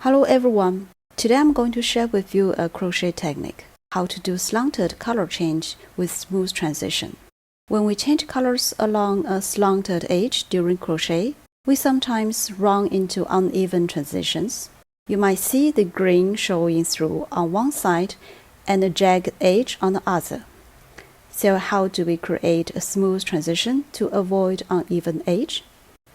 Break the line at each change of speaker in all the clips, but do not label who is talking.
Hello everyone! Today I'm going to share with you a crochet technique, how to do slanted color change with smooth transition. When we change colors along a slanted edge during crochet, we sometimes run into uneven transitions. You might see the green showing through on one side and a jagged edge on the other. So how do we create a smooth transition to avoid uneven edge?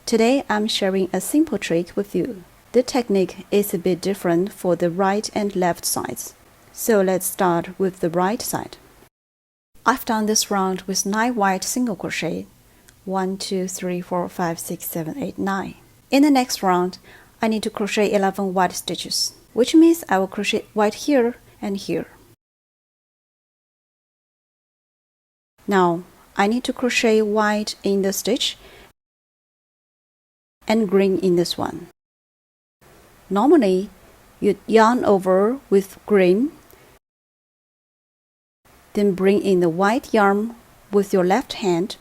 Today I'm sharing a simple trick with you. The technique is a bit different for the right and left sides. So let's start with the right side. I've done this round with 9 white single crochet. 1, 2, 3, 4, 5, 6, 7, 8, 9. In the next round, I need to crochet 11 white stitches, which means I will crochet white here and here. Now, I need to crochet white in the stitch and green in this one. Normally, you yarn over with green, then bring in the white yarn with your left hand,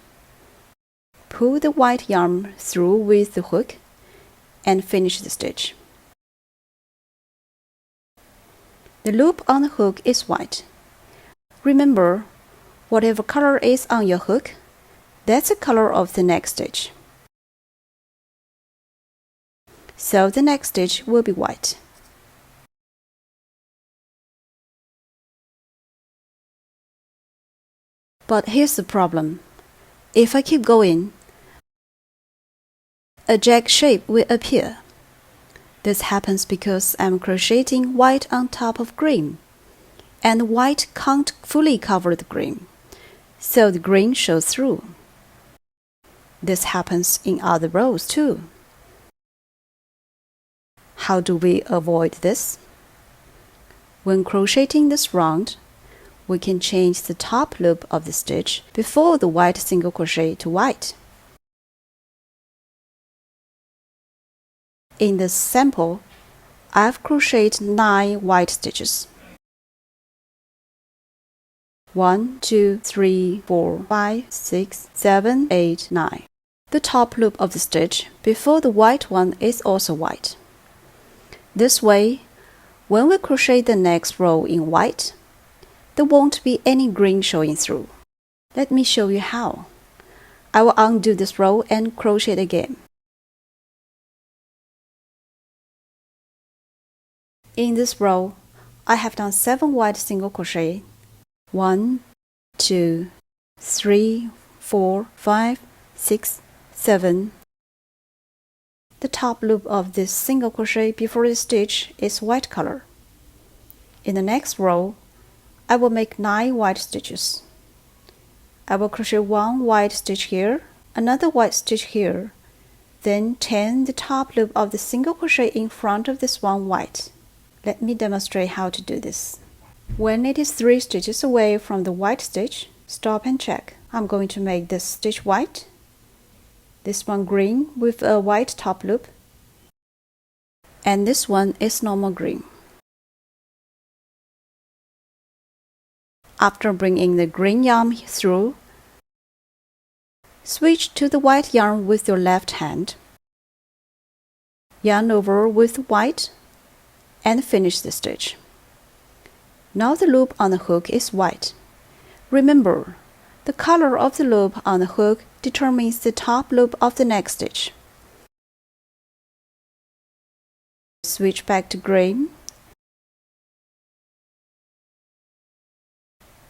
pull the white yarn through with the hook, and finish the stitch. The loop on the hook is white. Remember, whatever color is on your hook, that's the color of the next stitch. So the next stitch will be white. But here's the problem. If I keep going, a jagged shape will appear. This happens because I'm crocheting white on top of green, and white can't fully cover the green, so the green shows through. This happens in other rows too. How do we avoid this? When crocheting this round, we can change the top loop of the stitch before the white single crochet to white. In this sample, I've crocheted 9 white stitches. 1, 2, 3, 4, 5, 6, 7, 8, 9. The top loop of the stitch before the white one is also white. This way, when we crochet the next row in white, there won't be any green showing through. Let me show you how. I will undo this row and crochet it again. In this row, I have done 7 white single crochet. 1, 2, 3, 4, 5, 6, 7. The top loop of this single crochet before the stitch is white color. In the next row, I will make 9 white stitches. I will crochet 1 white stitch here, another white stitch here, then turn the top loop of the single crochet in front of this one white. Let me demonstrate how to do this. When it is 3 stitches away from the white stitch, stop and check. I'm going to make this stitch white, this one green with a white top loop, and this one is normal green. After bringing the green yarn through, switch to the white yarn with your left hand, yarn over with white, and finish the stitch. Now the loop on the hook is white. Remember, the color of the loop on the hook determines the top loop of the next stitch. Switch back to green,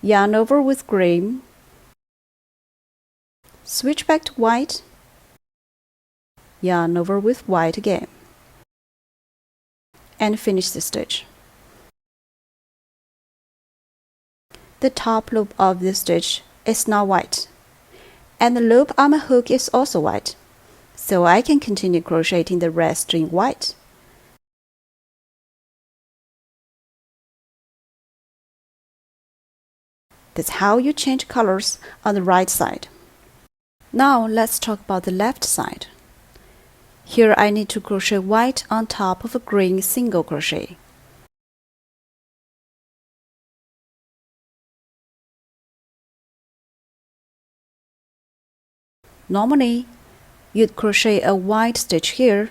yarn over with green, switch back to white, yarn over with white again, and finish the stitch. The top loop of this stitch is now white, and the loop on the hook is also white, so I can continue crocheting the rest in white. That's how you change colors on the right side. Now let's talk about the left side. Here I need to crochet white on top of a green single crochet. Normally, you'd crochet a white stitch here,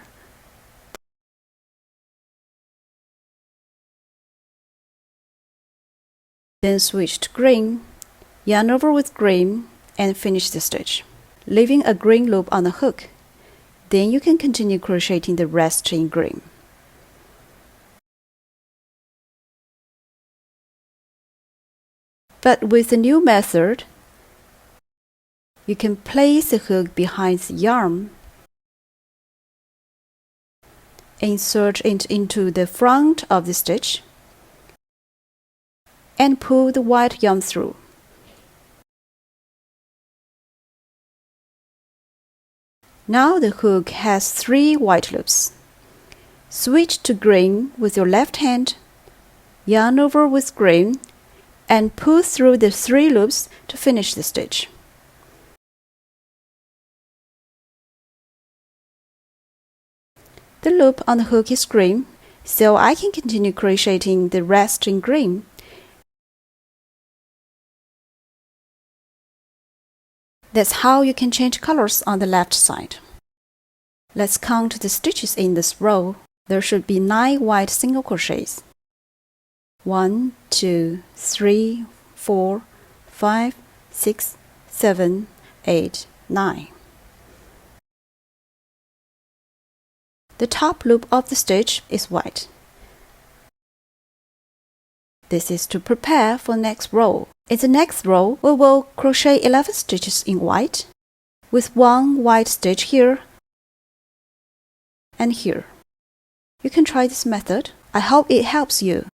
Then switch to green, yarn over with green, and finish the stitch, leaving a green loop on the hook. Then you can continue crocheting the rest in green. But with the new method, you can place the hook behind the yarn, insert it into the front of the stitch, and pull the white yarn through. Now the hook has 3 white loops. Switch to green with your left hand, yarn over with green, and pull through the 3 loops to finish the stitch. The loop on the hook is green, so I can continue crocheting the rest in green. That's how you can change colors on the left side. Let's count the stitches in this row. There should be 9 white single crochets. 1, 2, 3, 4, 5, 6, 7, 8, 9. The top loop of the stitch is white. This is to prepare for next row. In the next row, we will crochet 11 stitches in white, with 1 white stitch here and here. You can try this method. I hope it helps you.